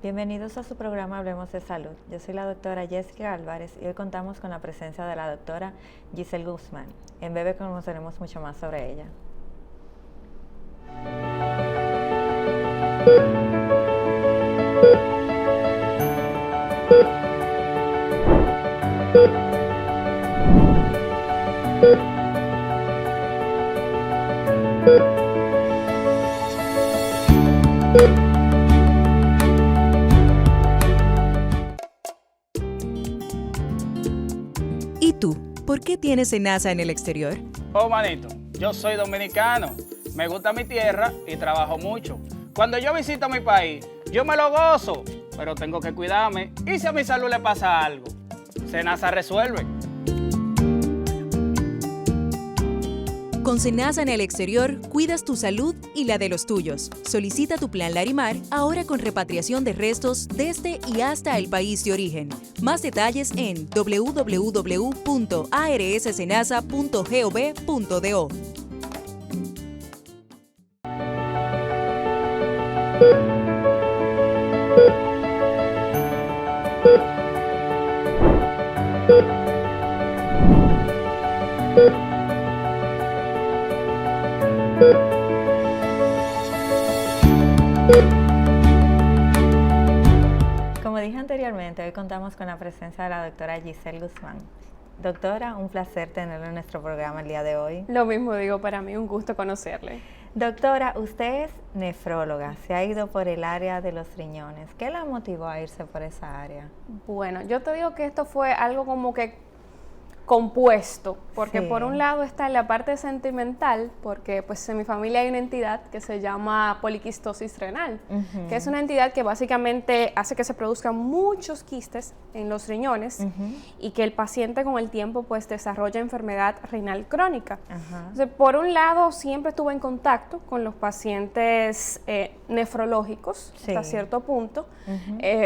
Bienvenidos a su programa Hablemos de Salud. Yo soy la doctora Jessica Álvarez y hoy contamos con la presencia de la doctora Giselle Guzmán. En breve conoceremos mucho más sobre ella. ¿Y tú? ¿Por qué tienes SENASA en el exterior? Oh, manito, yo soy dominicano, me gusta mi tierra y trabajo mucho. Cuando yo visito mi país, yo me lo gozo, pero tengo que cuidarme. ¿Y si a mi salud le pasa algo? SENASA resuelve. Con SENASA en el exterior, cuidas tu salud y la de los tuyos. Solicita tu plan Larimar ahora con repatriación de restos desde y hasta el país de origen. Más detalles en www.arssenasa.gov.do. Como dije anteriormente, hoy contamos con la presencia de la doctora Giselle Guzmán. Doctora, un placer tenerla en nuestro programa el día de hoy. Lo mismo digo, para mí un gusto conocerle. Doctora, usted es nefróloga, se ha ido por el área de los riñones. ¿Qué la motivó a irse por esa área? Bueno, yo te digo que esto fue algo como que compuesto, porque Sí. por un lado está en la parte sentimental, porque pues en mi familia hay una entidad que se llama poliquistosis renal, que es una entidad que básicamente hace que se produzcan muchos quistes en los riñones y que el paciente con el tiempo pues desarrolla enfermedad renal crónica. Entonces, por un lado siempre estuve en contacto con los pacientes nefrológicos hasta cierto punto,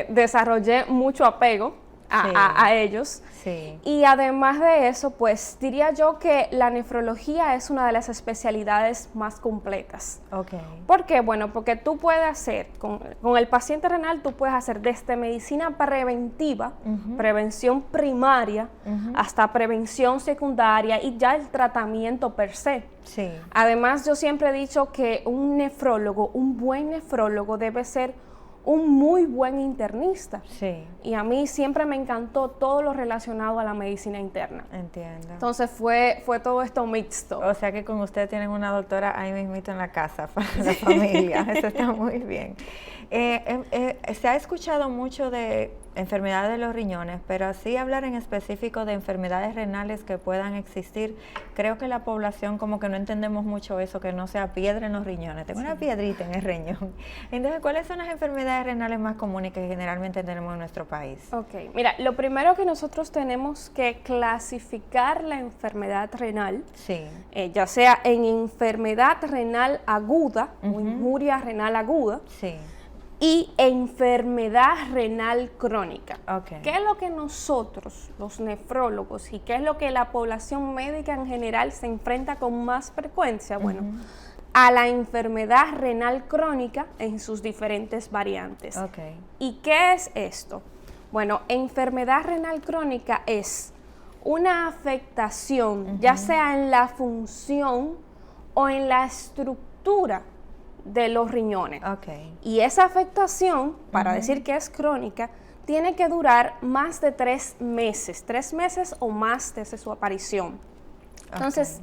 desarrollé mucho apego a ellos. Sí. Y además de eso, pues diría yo que la nefrología es una de las especialidades más completas. Ok. ¿Por qué? Bueno, porque tú puedes hacer, con el paciente renal, tú puedes hacer desde medicina preventiva, prevención primaria, hasta prevención secundaria y ya el tratamiento per se. Sí. Además, yo siempre he dicho que un nefrólogo, un buen nefrólogo debe ser un muy buen internista. Sí. Y a mí siempre me encantó todo lo relacionado a la medicina interna. Entiendo. Entonces fue todo esto mixto. O sea que con usted tienen una doctora ahí mismito en la casa para la familia. Eso está muy bien. Se ha escuchado mucho de enfermedades de los riñones, pero así hablar en específico de enfermedades renales que puedan existir, creo que la población como que no entendemos mucho eso, que no sea piedra en los riñones. Tengo una piedrita en el riñón. Entonces, ¿cuáles son las enfermedades renales más comunes que generalmente tenemos en nuestro país? Ok, mira, lo primero que nosotros tenemos que clasificar la enfermedad renal, Sí. Ya sea en enfermedad renal aguda o injuria renal aguda, Sí. y enfermedad renal crónica. Ok. ¿Qué es lo que nosotros, los nefrólogos, y qué es lo que la población médica en general se enfrenta con más frecuencia? Bueno, a la enfermedad renal crónica en sus diferentes variantes. Ok. ¿Y qué es esto? Bueno, enfermedad renal crónica es una afectación, ya sea en la función o en la estructura de los riñones. Ok. Y esa afectación, para decir que es crónica, tiene que durar más de 3 meses o más desde su aparición. Entonces,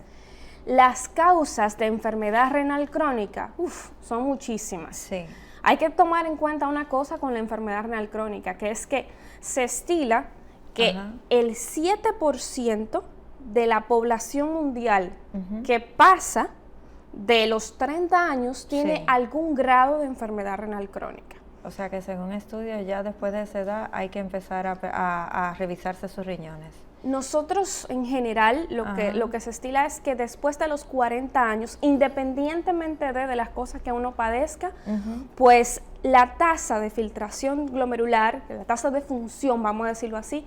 las causas de enfermedad renal crónica, son muchísimas. Sí. Hay que tomar en cuenta una cosa con la enfermedad renal crónica, que es que se estila que el 7% de la población mundial que pasa de los 30 años tiene algún grado de enfermedad renal crónica. O sea que según estudios ya después de esa edad hay que empezar a revisarse sus riñones. Nosotros en general lo que se estila es que después de los 40 años, independientemente de las cosas que uno padezca, pues la tasa de filtración glomerular, la tasa de función, vamos a decirlo así,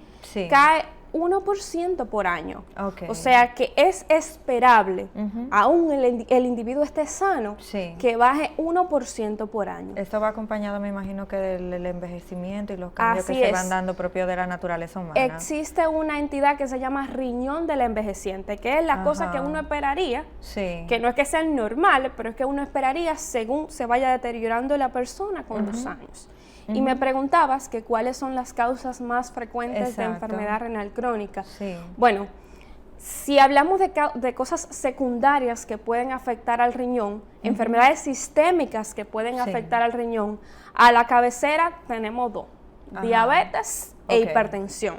cae 1% por año. O sea que es esperable, aún el individuo esté sano, que baje 1% por año. Esto va acompañado, me imagino, que del envejecimiento y los cambios que se van dando propios de la naturaleza humana. Existe una entidad que se llama riñón del envejeciente, que es la cosa que uno esperaría, que no es que sean normales, pero es que uno esperaría según se vaya deteriorando la persona con los años. Y me preguntabas que cuáles son las causas más frecuentes de enfermedad renal crónica. Bueno, si hablamos de cosas secundarias que pueden afectar al riñón, enfermedades sistémicas que pueden afectar al riñón, a la cabecera tenemos dos, diabetes e hipertensión.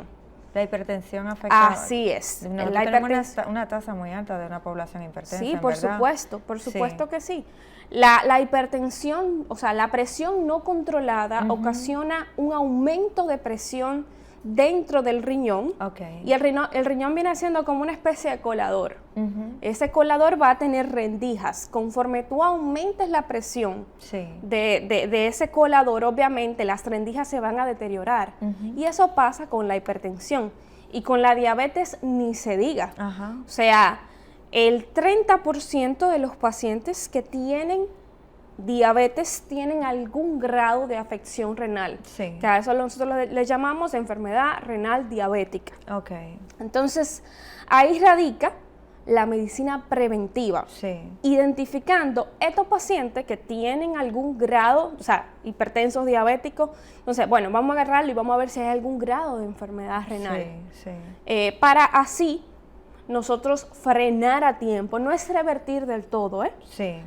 La hipertensión afecta. Así es. Nosotros tenemos una tasa muy alta de una población hipertensa. Sí, por supuesto que sí. La hipertensión, o sea, la presión no controlada ocasiona un aumento de presión dentro del riñón. Y el riñón viene siendo como una especie de colador. Ese colador va a tener rendijas. Conforme tú aumentes la presión de ese colador, obviamente las rendijas se van a deteriorar. Y eso pasa con la hipertensión. Y con la diabetes ni se diga. O sea, el 30% de los pacientes que tienen diabetes tienen algún grado de afección renal, que a eso nosotros le llamamos enfermedad renal diabética. Entonces, ahí radica la medicina preventiva, identificando estos pacientes que tienen algún grado, o sea, hipertensos, diabéticos. Entonces, bueno, vamos a agarrarlo y vamos a ver si hay algún grado de enfermedad renal. Para así nosotros frenar a tiempo, no es revertir del todo,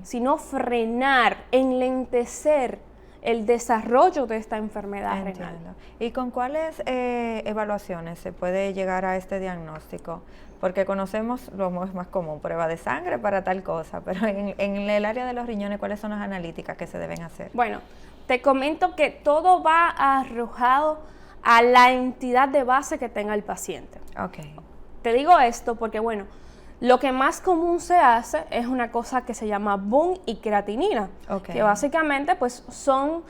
sino frenar, enlentecer el desarrollo de esta enfermedad renal. ¿Y con cuáles evaluaciones se puede llegar a este diagnóstico? Porque conocemos lo más común, prueba de sangre para tal cosa, pero en el área de los riñones, ¿cuáles son las analíticas que se deben hacer? Bueno, te comento que todo va arrojado a la entidad de base que tenga el paciente. Te digo esto porque, bueno, lo que más común se hace es una cosa que se llama BUN y creatinina, que básicamente pues son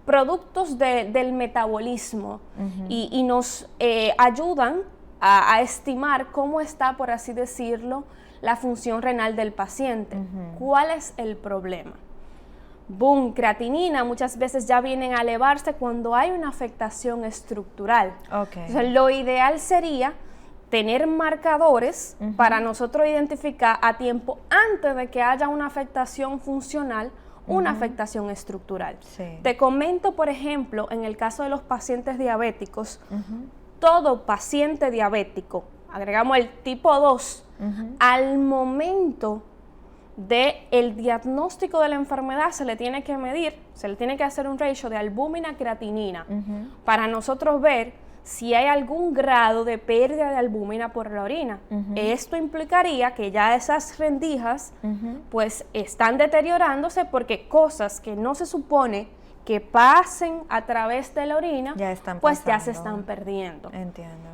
productos del metabolismo y nos ayudan a estimar cómo está, por así decirlo, la función renal del paciente. ¿Cuál es el problema? BUN, creatinina, muchas veces ya vienen a elevarse cuando hay una afectación estructural. Entonces, lo ideal sería tener marcadores para nosotros identificar a tiempo antes de que haya una afectación funcional, una afectación estructural. Te comento, por ejemplo, en el caso de los pacientes diabéticos, todo paciente diabético, agregamos el tipo 2, al momento del diagnóstico de la enfermedad se le tiene que medir, se le tiene que hacer un ratio de albúmina-creatinina para nosotros ver si hay algún grado de pérdida de albúmina por la orina. Esto implicaría que ya esas rendijas pues están deteriorándose porque cosas que no se supone que pasen a través de la orina, pues ya se están perdiendo.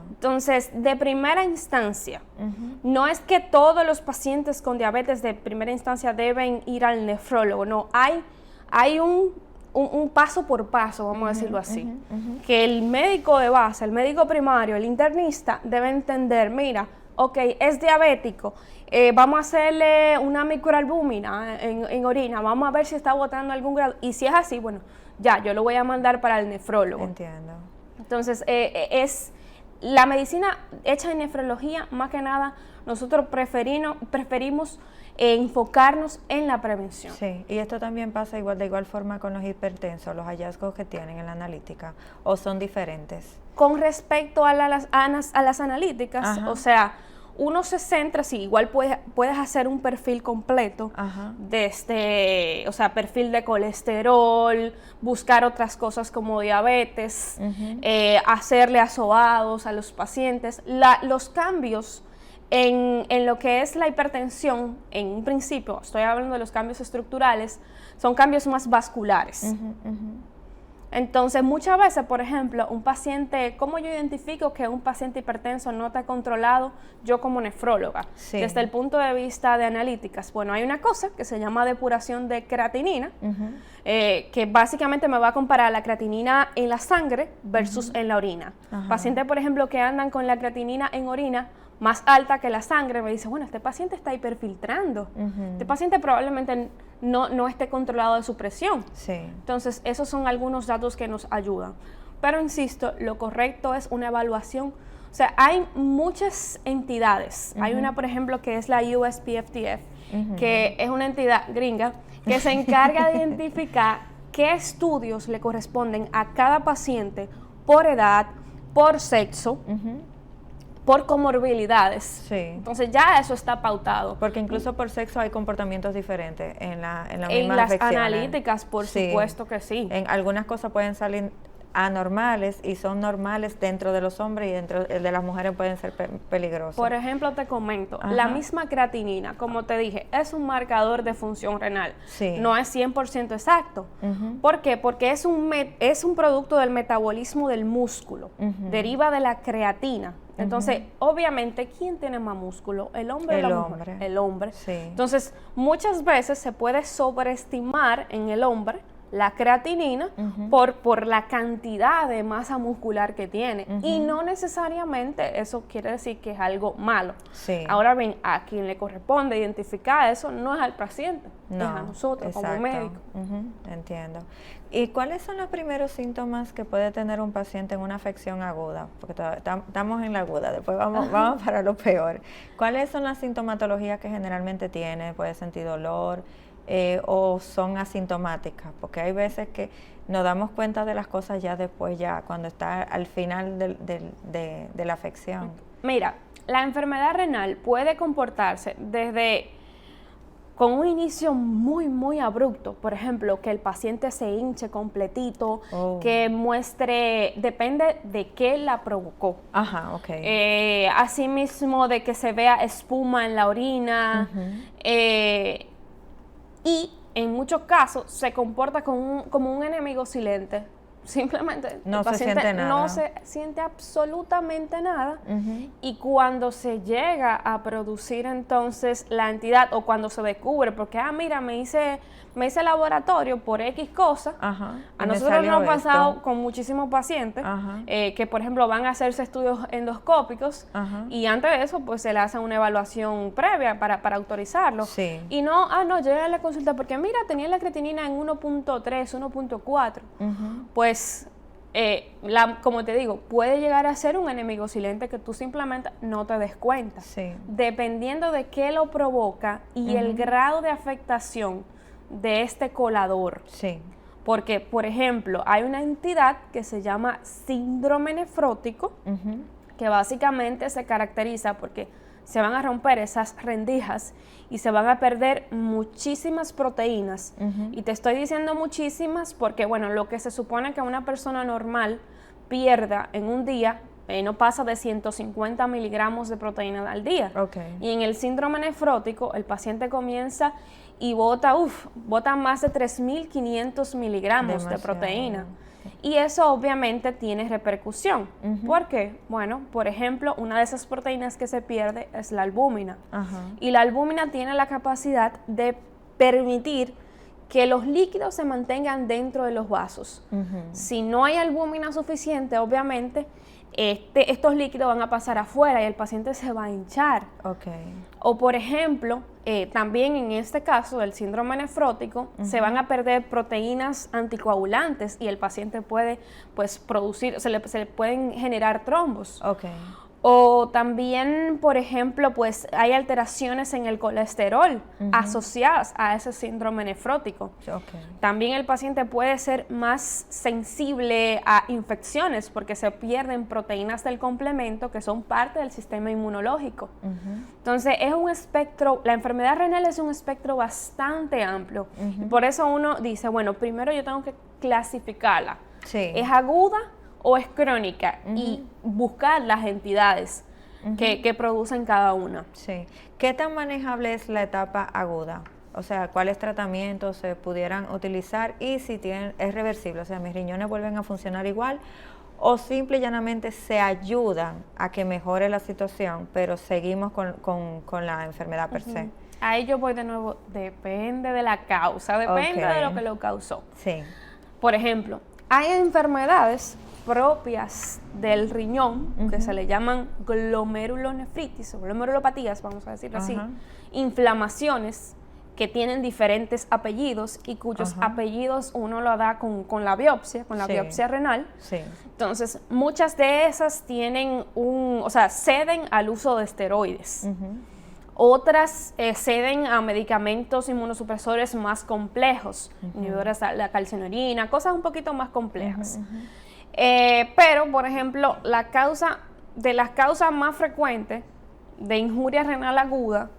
Entonces, de primera instancia, no es que todos los pacientes con diabetes de primera instancia deben ir al nefrólogo, no, hay un paso por paso, vamos a decirlo así, que el médico de base, el médico primario, el internista debe entender, mira, es diabético, vamos a hacerle una microalbúmina en orina, vamos a ver si está botando algún grado, y si es así, bueno, ya, yo lo voy a mandar para el nefrólogo. Entonces, es la medicina hecha en nefrología, más que nada, nosotros preferimos enfocarnos en la prevención. Y esto también pasa de igual forma con los hipertensos, los hallazgos que tienen en la analítica, ¿o son diferentes? Con respecto a las analíticas, o sea, uno se centra, igual puedes hacer un perfil completo de o sea, perfil de colesterol, buscar otras cosas como diabetes, hacerle asoados a los pacientes. Los cambios en lo que es la hipertensión, en un principio, estoy hablando de los cambios estructurales, son cambios más vasculares. Entonces, muchas veces, por ejemplo, un paciente, ¿cómo yo identifico que un paciente hipertenso no está controlado? Yo como nefróloga, Sí. desde el punto de vista de analíticas. Bueno, hay una cosa que se llama depuración de creatinina, que básicamente me va a comparar la creatinina en la sangre versus en la orina. Ajá. Pacientes, por ejemplo, que andan con la creatinina en orina más alta que la sangre, me dice, bueno, este paciente está hiperfiltrando. Este paciente probablemente no esté controlado de su presión. Sí. Entonces, esos son algunos datos que nos ayudan. Pero insisto, lo correcto es una evaluación. O sea, hay muchas entidades. Hay una, por ejemplo, que es la USPSTF, que es una entidad gringa que se encarga de identificar qué estudios le corresponden a cada paciente por edad, por sexo, por comorbilidades. Sí. Entonces ya eso está pautado. Porque incluso por sexo hay comportamientos diferentes en las En mismas las afecciones. analíticas, por Sí. supuesto que sí. En algunas cosas pueden salir anormales y son normales dentro de los hombres y dentro de las mujeres pueden ser peligrosas. Por ejemplo, te comento, Ajá. la misma creatinina, como te dije, es un marcador de función renal. Sí. No es 100% exacto. ¿Por qué? Porque es un producto del metabolismo del músculo. Deriva de la creatina. Entonces, obviamente, ¿quién tiene más músculo? ¿El hombre o El la mujer? hombre. El hombre. Sí. Entonces, muchas veces se puede sobreestimar en el hombre la creatinina por la cantidad de masa muscular que tiene. Y no necesariamente eso quiere decir que es algo malo. Sí. Ahora bien, a quien le corresponde identificar eso no es al paciente, es a nosotros como exacto. médicos. Entiendo. ¿Y cuáles son los primeros síntomas que puede tener un paciente en una afección aguda? Porque estamos en la aguda, después vamos para lo peor. ¿Cuáles son las sintomatologías que generalmente tiene? ¿Puede sentir dolor? ¿O son asintomáticas? Porque hay veces que nos damos cuenta de las cosas ya después, ya cuando está al final de la afección. Mira, la enfermedad renal puede comportarse desde con un inicio muy, muy abrupto. Por ejemplo, que el paciente se hinche completito, que muestre, depende de qué la provocó. Ajá, ok. Asimismo, de que se vea espuma en la orina. Y en muchos casos se comporta como un enemigo silente. Simplemente No el se paciente siente nada. no se siente absolutamente nada. Y cuando se llega a producir entonces la entidad, o cuando se descubre, porque mira, me hice laboratorio por X cosa. Ajá. A Y me nosotros salió nos ha pasado esto. con muchísimos pacientes Ajá. que, por ejemplo, van a hacerse estudios endoscópicos Ajá. y antes de eso pues se le hace una evaluación previa para autorizarlo. Sí. Y no, llegué a la consulta porque mira, tenía la creatinina en 1.3, 1.4. Pues, como te digo, puede llegar a ser un enemigo silente que tú simplemente no te des cuenta. Sí. Dependiendo de qué lo provoca y el grado de afectación de este colador. Sí. Porque, por ejemplo, hay una entidad que se llama síndrome nefrótico, que básicamente se caracteriza porque se van a romper esas rendijas y se van a perder muchísimas proteínas. Y te estoy diciendo muchísimas porque, bueno, lo que se supone que una persona normal pierda en un día no pasa de 150 miligramos de proteína al día. Okay. Y en el síndrome nefrótico, el paciente comienza y bota más de 3.500 miligramos de proteína. Y eso obviamente tiene repercusión. ¿Por qué? Bueno, por ejemplo, una de esas proteínas que se pierde es la albúmina. Y la albúmina tiene la capacidad de permitir que los líquidos se mantengan dentro de los vasos. Si no hay albúmina suficiente, obviamente, estos líquidos van a pasar afuera y el paciente se va a hinchar. O por ejemplo, también en este caso del síndrome nefrótico, se van a perder proteínas anticoagulantes y el paciente puede producir, se le pueden generar trombos. O también, por ejemplo, pues hay alteraciones en el colesterol asociadas a ese síndrome nefrótico. También el paciente puede ser más sensible a infecciones porque se pierden proteínas del complemento que son parte del sistema inmunológico. Entonces, es un espectro, la enfermedad renal es un espectro bastante amplio. Y por eso uno dice, bueno, primero yo tengo que clasificarla. ¿Es aguda o es crónica? Y buscar las entidades que producen cada una. ¿Qué tan manejable es la etapa aguda? O sea, ¿cuáles tratamientos se pudieran utilizar y si es reversible? O sea, mis riñones vuelven a funcionar igual o simple y llanamente se ayudan a que mejore la situación, pero seguimos con la enfermedad per se. Ahí yo voy de nuevo, depende de la causa, depende de lo que lo causó. Sí. Por ejemplo, hay enfermedades propias del riñón que se le llaman glomerulonefritis o glomerulopatías, vamos a decirlo así, inflamaciones que tienen diferentes apellidos y cuyos apellidos uno lo da con la biopsia, biopsia renal. Sí. Entonces, muchas de esas tienen ceden al uso de esteroides. Otras ceden a medicamentos inmunosupresores más complejos, inhibidores de la calcineurina, cosas un poquito más complejas. Pero, por ejemplo, las causas más frecuentes de injuria renal aguda,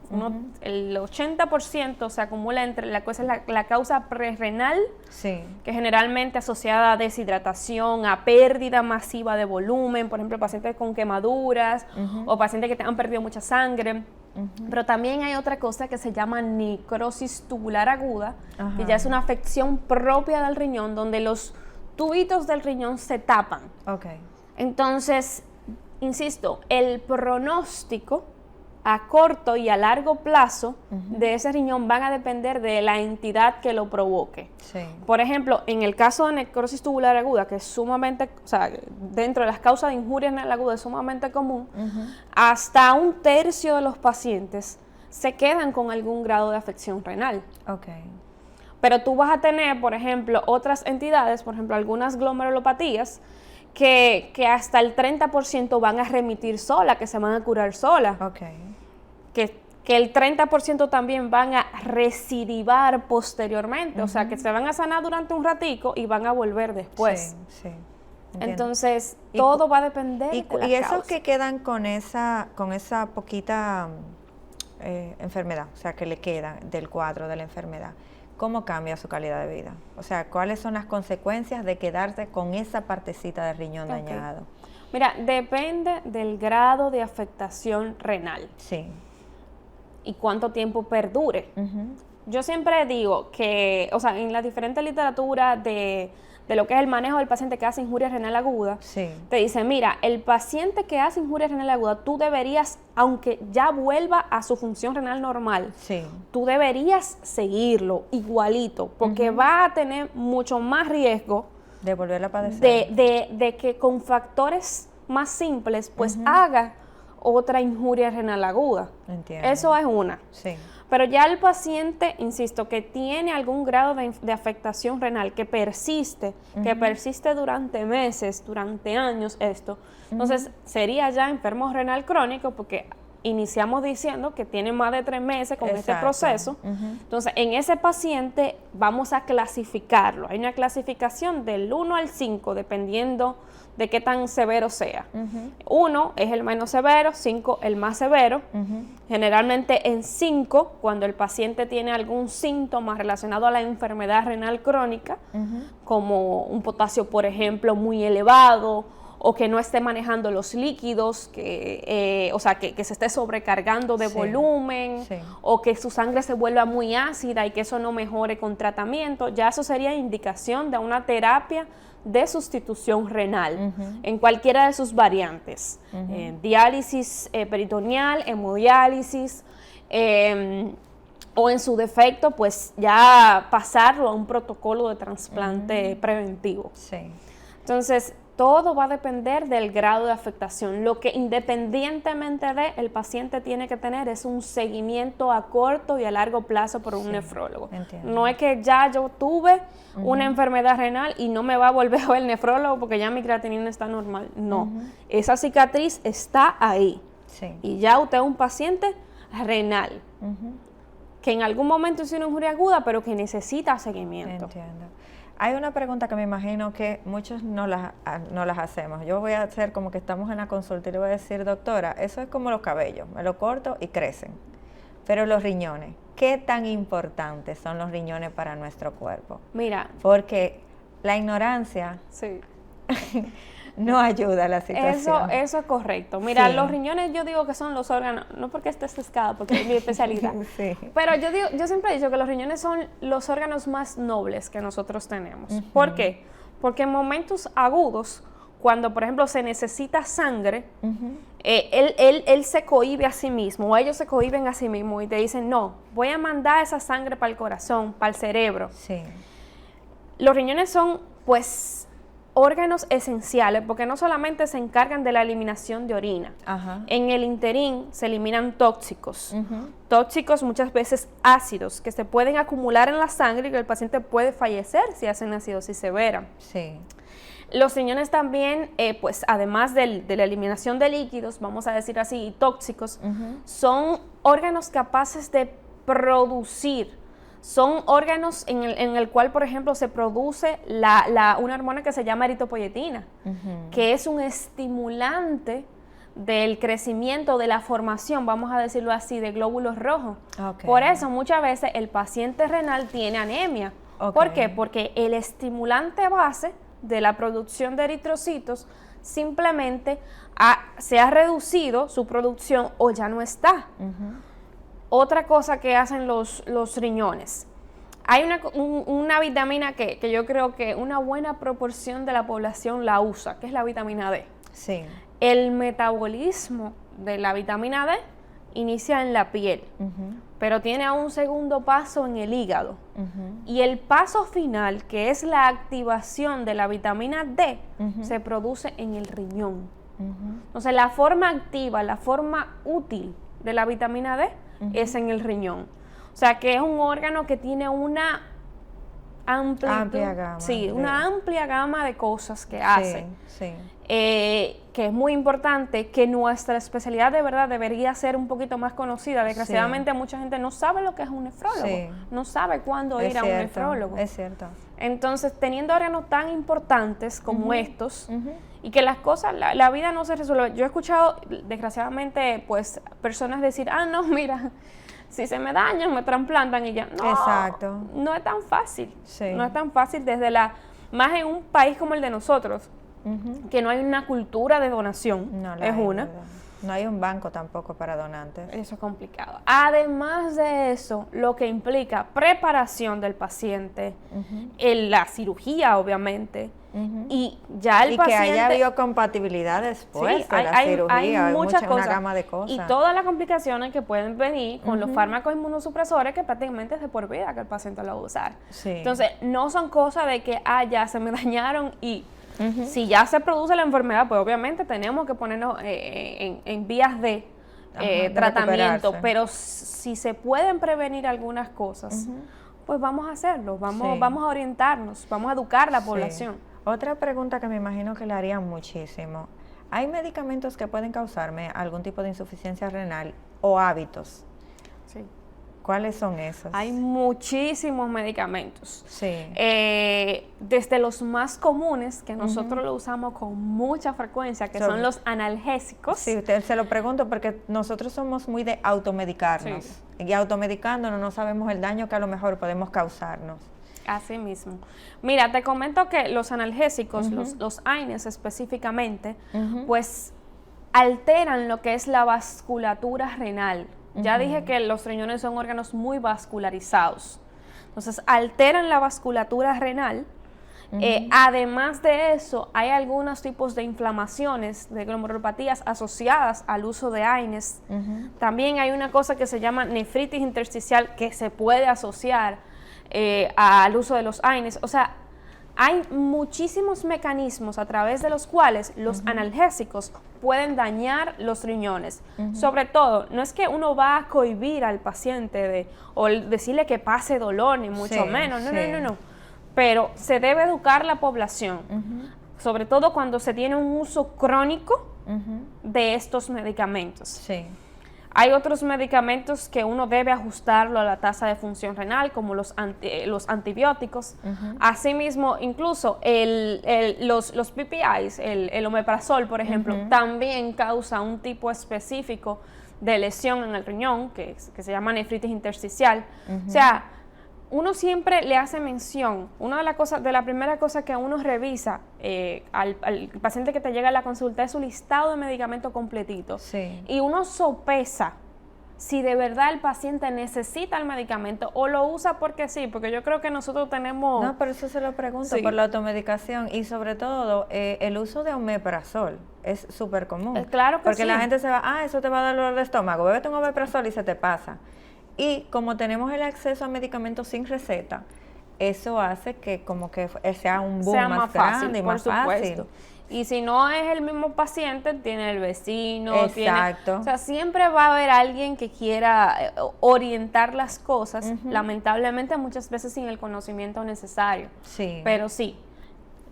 el 80% se acumula entre la causa prerrenal, que generalmente asociada a deshidratación, a pérdida masiva de volumen, por ejemplo, pacientes con quemaduras o pacientes que han perdido mucha sangre. Pero también hay otra cosa que se llama necrosis tubular aguda, que ya es una afección propia del riñón, donde los tubitos del riñón se tapan. Entonces, insisto, el pronóstico a corto y a largo plazo de ese riñón van a depender de la entidad que lo provoque. Por ejemplo, en el caso de necrosis tubular aguda, que es sumamente, dentro de las causas de injuria renal aguda es sumamente común, hasta 1/3 de los pacientes se quedan con algún grado de afección renal. Pero tú vas a tener, por ejemplo, otras entidades, por ejemplo, algunas glomerulopatías, que hasta el 30% van a remitir sola, que se van a curar sola. Que el 30% también van a recidivar posteriormente, o sea, que se van a sanar durante un ratico y van a volver después. Entonces, todo va a depender de la y esos causa. que quedan con esa poquita enfermedad, o sea, que le quedan del cuadro de la enfermedad, ¿cómo cambia su calidad de vida? O sea, ¿cuáles son las consecuencias de quedarse con esa partecita de riñón dañado? Mira, depende del grado de afectación renal. Y cuánto tiempo perdure. Yo siempre digo que, en la diferente literatura de lo que es el manejo del paciente que hace injuria renal aguda, te dice, mira, el paciente que hace injuria renal aguda, tú deberías, aunque ya vuelva a su función renal normal, tú deberías seguirlo igualito, porque va a tener mucho más riesgo de volver a padecer. De que con factores más simples, pues haga otra injuria renal aguda. Eso es una. Pero ya el paciente, insisto, que tiene algún grado de afectación renal que persiste durante meses, durante años entonces sería ya enfermo renal crónico porque iniciamos diciendo que tiene más de 3 meses con este proceso. Entonces, en ese paciente vamos a clasificarlo. Hay una clasificación del 1 al 5, dependiendo de qué tan severo sea. 1 es el menos severo, 5 el más severo. Generalmente en 5, cuando el paciente tiene algún síntoma relacionado a la enfermedad renal crónica, como un potasio, por ejemplo, muy elevado, o que no esté manejando los líquidos, que se esté sobrecargando de volumen, o que su sangre se vuelva muy ácida y que eso no mejore con tratamiento, ya eso sería indicación de una terapia de sustitución renal en cualquiera de sus variantes, diálisis peritoneal, hemodiálisis, o en su defecto, pues ya pasarlo a un protocolo de trasplante preventivo. Entonces, todo va a depender del grado de afectación. Lo que independientemente de el paciente tiene que tener es un seguimiento a corto y a largo plazo por un nefrólogo. No es que ya yo tuve una enfermedad renal y no me va a volver a ver el nefrólogo porque ya mi creatinina está normal. No, esa cicatriz está ahí. Y ya usted es un paciente renal que en algún momento hizo una injuria aguda, pero que necesita seguimiento. Hay una pregunta que me imagino que muchos no las hacemos. Yo voy a hacer como que estamos en la consulta y le voy a decir, doctora, eso es como los cabellos, me lo corto y crecen. Pero los riñones, ¿qué tan importantes son los riñones para nuestro cuerpo? Mira. Porque la ignorancia no ayuda a la situación. Eso es correcto. Mira, Sí. los riñones yo digo que son los órganos, no porque esté sesgada, porque es mi especialidad, Sí. pero yo siempre he dicho que los riñones son los órganos más nobles que nosotros tenemos. ¿Por qué? Porque en momentos agudos, cuando por ejemplo se necesita sangre, él se cohíbe a sí mismo, o ellos se cohíben a sí mismos y te dicen, no, voy a mandar esa sangre para el corazón, para el cerebro. Sí. Los riñones son, pues, órganos esenciales, porque no solamente se encargan de la eliminación de orina. Ajá. En el interín se eliminan tóxicos, tóxicos muchas veces ácidos, que se pueden acumular en la sangre y que el paciente puede fallecer si hacen acidosis severa. Sí. Los riñones también, pues además de la eliminación de líquidos, vamos a decir así, y tóxicos, son órganos capaces de producir. Son órganos en el cual, por ejemplo, se produce una hormona que se llama eritropoyetina, que es un estimulante del crecimiento, de la formación, vamos a decirlo así, de glóbulos rojos. Okay. Por eso muchas veces el paciente renal tiene anemia. Okay. ¿Por qué? Porque el estimulante base de la producción de eritrocitos simplemente se ha reducido su producción o ya no está. Otra cosa que hacen los riñones. Hay una vitamina que yo creo que una buena proporción de la población la usa, que es la vitamina D. Sí. El metabolismo de la vitamina D inicia en la piel, pero tiene un segundo paso en el hígado. Y el paso final, que es la activación de la vitamina D, se produce en el riñón. Entonces, la forma activa, la forma útil de la vitamina D es en el riñón. O sea, que es un órgano que tiene una amplia gama. Sí, una amplia gama de cosas que hace. Sí. Que es muy importante, que nuestra especialidad de verdad debería ser un poquito más conocida. Desgraciadamente mucha gente no sabe lo que es un nefrólogo, no sabe cuándo ir a un nefrólogo. Es cierto. Entonces, teniendo órganos tan importantes como estos, y que las cosas, la vida no se resuelve. Yo he escuchado, desgraciadamente, pues, personas decir, no, mira, si se me dañan, me trasplantan y ya. No, exacto. No es tan fácil. Sí. No es tan fácil más en un país como el de nosotros, que no hay una cultura de donación, no es una. Verdad. No hay un banco tampoco para donantes. Eso es complicado. Además de eso, lo que implica preparación del paciente, la cirugía, obviamente, y ya el paciente... Y que haya biocompatibilidad después de la cirugía. Hay muchas cosas. Una gama de cosas. Y todas las complicaciones que pueden venir con los fármacos inmunosupresores que prácticamente es de por vida que el paciente lo va a usar. Sí. Entonces, no son cosas de que, ya se me dañaron y... Si ya se produce la enfermedad, pues obviamente tenemos que ponernos en vías de tratamiento, pero si se pueden prevenir algunas cosas, pues vamos a hacerlo, vamos a orientarnos, vamos a educar a la población. Otra pregunta que me imagino que le harían muchísimo, ¿hay medicamentos que pueden causarme algún tipo de insuficiencia renal o hábitos? Sí. ¿Cuáles son esos? Hay muchísimos medicamentos. Sí. Desde los más comunes, que nosotros lo usamos con mucha frecuencia, que son los analgésicos. Sí, usted se lo pregunto porque nosotros somos muy de automedicarnos. Sí. Y automedicándonos no sabemos el daño que a lo mejor podemos causarnos. Así mismo. Mira, te comento que los analgésicos, los AINES específicamente, pues alteran lo que es la vasculatura renal. Ya dije que los riñones son órganos muy vascularizados. Entonces, alteran la vasculatura renal. Además de eso, hay algunos tipos de inflamaciones, de glomerulopatías asociadas al uso de AINES. También hay una cosa que se llama nefritis intersticial que se puede asociar al uso de los AINES. O sea, hay muchísimos mecanismos a través de los cuales los analgésicos pueden dañar los riñones. Sobre todo, no es que uno va a cohibir al paciente o decirle que pase dolor, ni mucho menos. No. Pero se debe educar a la población, sobre todo cuando se tiene un uso crónico de estos medicamentos. Sí. Hay otros medicamentos que uno debe ajustarlo a la tasa de función renal, como los antibióticos. Asimismo, incluso los PPIs, el omeprazol, por ejemplo, también causa un tipo específico de lesión en el riñón, que se llama nefritis intersticial. O sea, uno siempre le hace mención, una de la primera cosas que uno revisa al paciente que te llega a la consulta es su listado de medicamentos completito. Sí. Y uno sopesa si de verdad el paciente necesita el medicamento o lo usa porque sí, porque yo creo que nosotros tenemos... No, por eso se lo pregunto, Sí. por la automedicación y sobre todo el uso de omeprazol es súper común. Claro que porque sí. la gente se va, eso te va a dar dolor de estómago, bébete un omeprazol y se te pasa. Y como tenemos el acceso a medicamentos sin receta, eso hace que como que sea un boom sea más fácil, grande y por más supuesto. fácil. Y si no es el mismo paciente, tiene el vecino, Exacto. o sea, siempre va a haber alguien que quiera orientar las cosas, lamentablemente muchas veces sin el conocimiento necesario. Sí. Pero sí,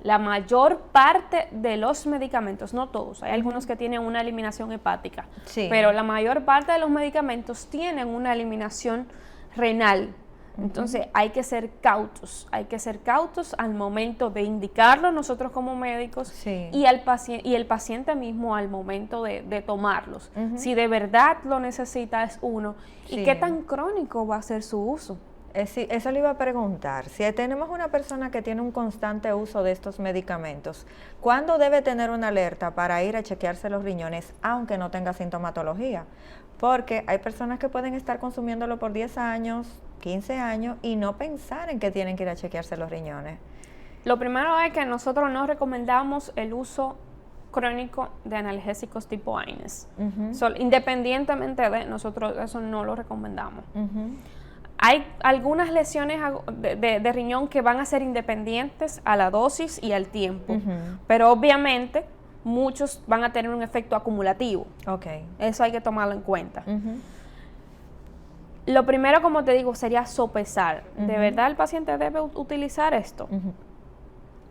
la mayor parte de los medicamentos, no todos, hay algunos que tienen una eliminación hepática, Sí. pero la mayor parte de los medicamentos tienen una eliminación renal. Entonces hay que ser cautos al momento de indicarlo nosotros como médicos Sí. y el paciente mismo al momento de tomarlos. Si de verdad lo necesita es uno. Sí. ¿Y qué tan crónico va a ser su uso? Sí, eso le iba a preguntar. Si tenemos una persona que tiene un constante uso de estos medicamentos, ¿cuándo debe tener una alerta para ir a chequearse los riñones aunque no tenga sintomatología? Porque hay personas que pueden estar consumiéndolo por 10 años, 15 años y no pensar en que tienen que ir a chequearse los riñones. Lo primero es que nosotros no recomendamos el uso crónico de analgésicos tipo AINES. Independientemente de nosotros, eso no lo recomendamos. Hay algunas lesiones de riñón que van a ser independientes a la dosis y al tiempo, pero obviamente muchos van a tener un efecto acumulativo. Ok. Eso hay que tomarlo en cuenta. Lo primero, como te digo, sería sopesar. ¿De verdad el paciente debe utilizar esto?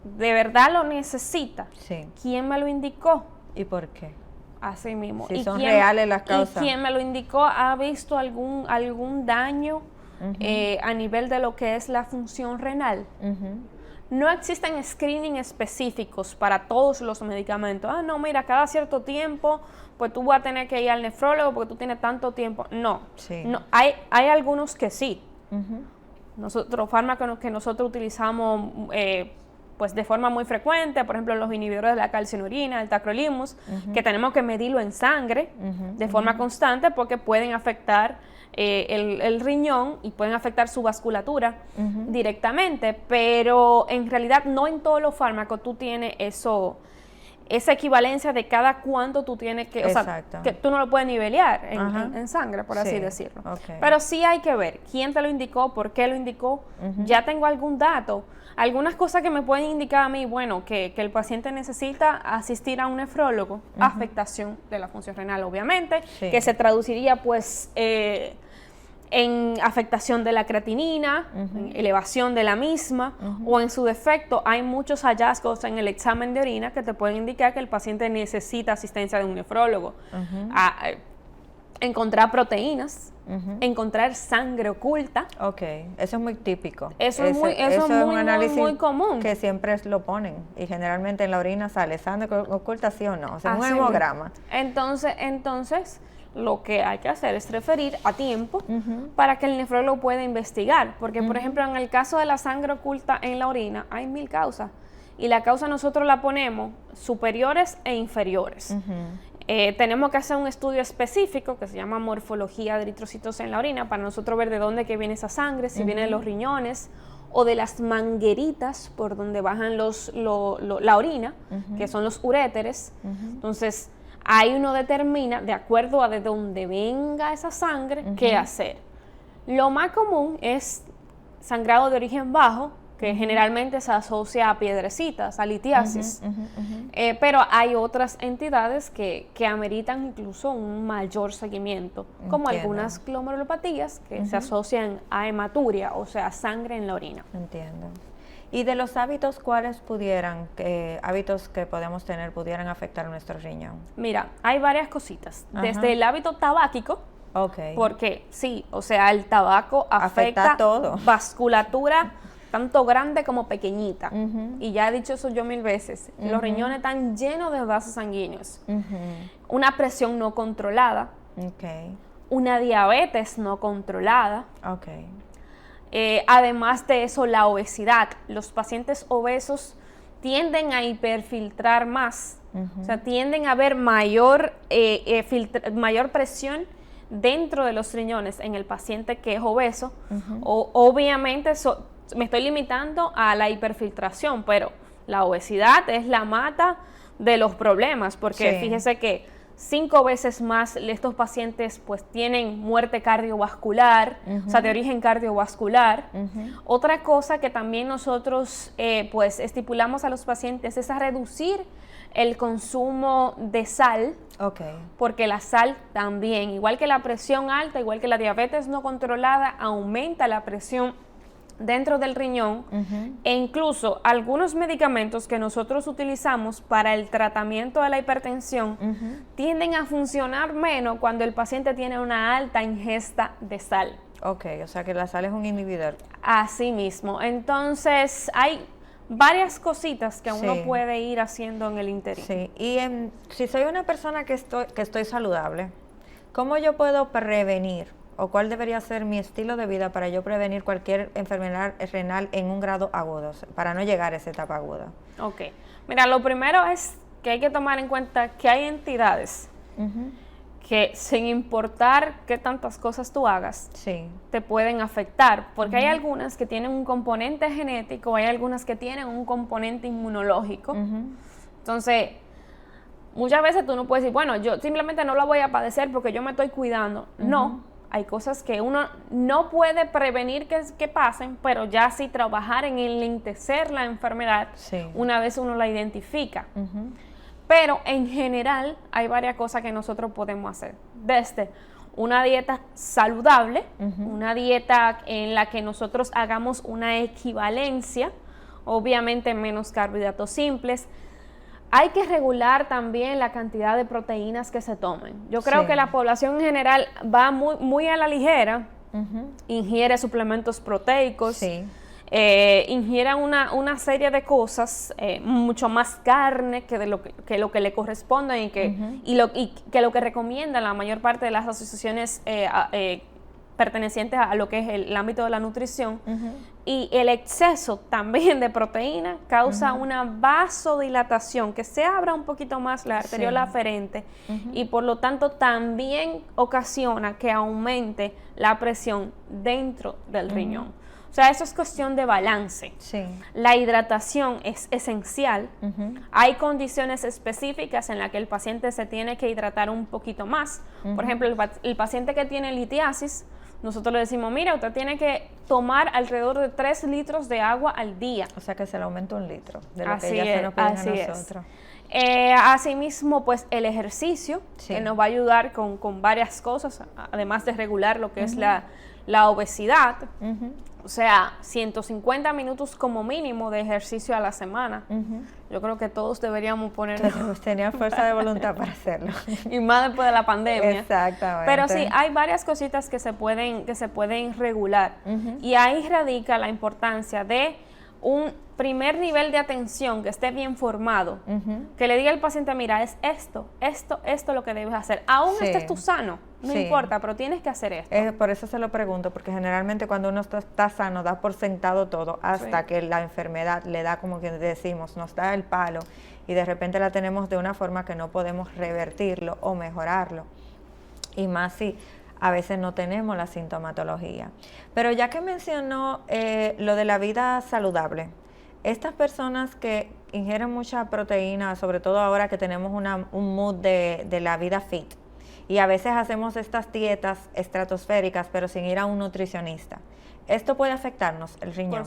¿De verdad lo necesita? Sí. ¿Quién me lo indicó? ¿Y por qué? Así mismo. Si son reales las causas. ¿Y quién me lo indicó? ¿Ha visto algún daño a nivel de lo que es la función renal? No existen screening específicos para todos los medicamentos. Ah, no, mira, cada cierto tiempo, pues tú vas a tener que ir al nefrólogo porque tú tienes tanto tiempo. No, Sí. no hay algunos que sí. Nosotros, fármacos que nosotros utilizamos pues de forma muy frecuente, por ejemplo, los inhibidores de la calcinurina, el tacrolimus, que tenemos que medirlo en sangre de forma constante porque pueden afectar el riñón y pueden afectar su vasculatura directamente, pero en realidad no en todos los fármacos tú tienes esa equivalencia de cada cuánto tú tienes que, o sea, Exacto. que tú no lo puedes nivelar en sangre, por así Sí, decirlo. ok. Pero sí hay que ver quién te lo indicó, por qué lo indicó, ya tengo algún dato. Algunas cosas que me pueden indicar a mí, bueno, que el paciente necesita asistir a un nefrólogo, afectación de la función renal, obviamente, Sí. que se traduciría pues en afectación de la creatinina, en elevación de la misma, o en su defecto hay muchos hallazgos en el examen de orina que te pueden indicar que el paciente necesita asistencia de un nefrólogo. Encontrar proteínas, encontrar sangre oculta. Ok, eso es muy típico. Eso es muy común. Que siempre lo ponen y generalmente en la orina sale sangre oculta, sí o no, o sea, un Así hemograma. Entonces, lo que hay que hacer es referir a tiempo para que el nefrólogo pueda investigar. Porque, por ejemplo, en el caso de la sangre oculta en la orina, hay 1000 causas. Y la causa nosotros la ponemos superiores e inferiores. Tenemos que hacer un estudio específico que se llama morfología de eritrocitos en la orina para nosotros ver de dónde que viene esa sangre, si viene de los riñones o de las mangueritas por donde bajan la orina, que son los uréteres. Entonces, ahí uno determina, de acuerdo a de dónde venga esa sangre, qué hacer. Lo más común es sangrado de origen bajo, que generalmente se asocia a piedrecitas, a litiasis. Pero hay otras entidades que ameritan incluso un mayor seguimiento, como Entiendo. algunas glomerulopatías que se asocian a hematuria, o sea, sangre en la orina. Entiendo. Y de los hábitos, ¿cuáles hábitos que podemos tener pudieran afectar nuestro riñón? Mira, hay varias cositas. Desde el hábito tabáquico, Okay. porque sí, o sea, el tabaco Afecta todo. vasculatura tanto grande como pequeñita. Y ya he dicho eso yo 1000 veces. Los riñones están llenos de vasos sanguíneos. Una presión no controlada. Okay. Una diabetes no controlada. Okay. Además de eso, la obesidad. Los pacientes obesos tienden a hiperfiltrar más, o sea, tienden a haber mayor presión dentro de los riñones en el paciente que es obeso. Obviamente me estoy limitando a la hiperfiltración, pero la obesidad es la mata de los problemas, porque fíjese que 5 veces más estos pacientes pues tienen muerte cardiovascular, o sea, de origen cardiovascular. Otra cosa que también nosotros pues estipulamos a los pacientes es a reducir el consumo de sal, porque la sal también, igual que la presión alta, igual que la diabetes no controlada, aumenta la presión dentro del riñón, e incluso algunos medicamentos que nosotros utilizamos para el tratamiento de la hipertensión tienden a funcionar menos cuando el paciente tiene una alta ingesta de sal. Ok, o sea que la sal es un inhibidor. Así mismo. Entonces, hay varias cositas que uno puede ir haciendo en el interior. Sí, y si soy una persona que estoy saludable, ¿cómo yo puedo prevenir? ¿O cuál debería ser mi estilo de vida para yo prevenir cualquier enfermedad renal en un grado agudo, para no llegar a esa etapa aguda? Ok. Mira, lo primero es que hay que tomar en cuenta que hay entidades que, sin importar qué tantas cosas tú hagas, te pueden afectar. Porque hay algunas que tienen un componente genético, hay algunas que tienen un componente inmunológico. Entonces, muchas veces tú no puedes decir, bueno, yo simplemente no la voy a padecer porque yo me estoy cuidando. No. Hay cosas que uno no puede prevenir que pasen, pero ya sí trabajar en enlentecer la enfermedad una vez uno la identifica. Pero en general hay varias cosas que nosotros podemos hacer. Desde una dieta saludable, una dieta en la que nosotros hagamos una equivalencia, obviamente menos carbohidratos simples. Hay que regular también la cantidad de proteínas que se tomen. Yo creo que la población en general va muy a la ligera, ingiere suplementos proteicos, ingiere una serie de cosas, mucho más carne que lo que le corresponde y que lo que recomiendan la mayor parte de las asociaciones pertenecientes a lo que es el ámbito de la nutrición. Y el exceso también de proteína causa una vasodilatación, que se abra un poquito más la arteriola aferente y por lo tanto también ocasiona que aumente la presión dentro del riñón. O sea, eso es cuestión de balance. La hidratación es esencial. Hay condiciones específicas en las que el paciente se tiene que hidratar un poquito más. Por ejemplo, el paciente que tiene litiasis, nosotros le decimos, mira, usted tiene que tomar alrededor de 3 litros de agua al día. O sea que se le aumenta 1 litro de lo que ya se nos pide a nosotros. Asimismo, pues el ejercicio, que nos va a ayudar con varias cosas, además de regular lo que es la obesidad. O sea, 150 minutos como mínimo de ejercicio a la semana. Yo creo que todos deberíamos ponerlo. Tenía fuerza de voluntad para hacerlo. Y más después de la pandemia. Exactamente. Pero sí, hay varias cositas que se pueden regular. Y ahí radica la importancia de un primer nivel de atención que esté bien formado, que le diga al paciente, mira, es esto lo que debes hacer. Aún estés tú sano, no importa, pero tienes que hacer esto. Por eso se lo pregunto, porque generalmente cuando uno está sano, da por sentado todo, hasta que la enfermedad le da, como que decimos, nos da el palo, y de repente la tenemos de una forma que no podemos revertirlo o mejorarlo. Y más si a veces no tenemos la sintomatología. Pero ya que mencionó lo de la vida saludable, estas personas que ingieren mucha proteína, sobre todo ahora que tenemos un mood de la vida fit, y a veces hacemos estas dietas estratosféricas, pero sin ir a un nutricionista, ¿esto puede afectarnos el riñón?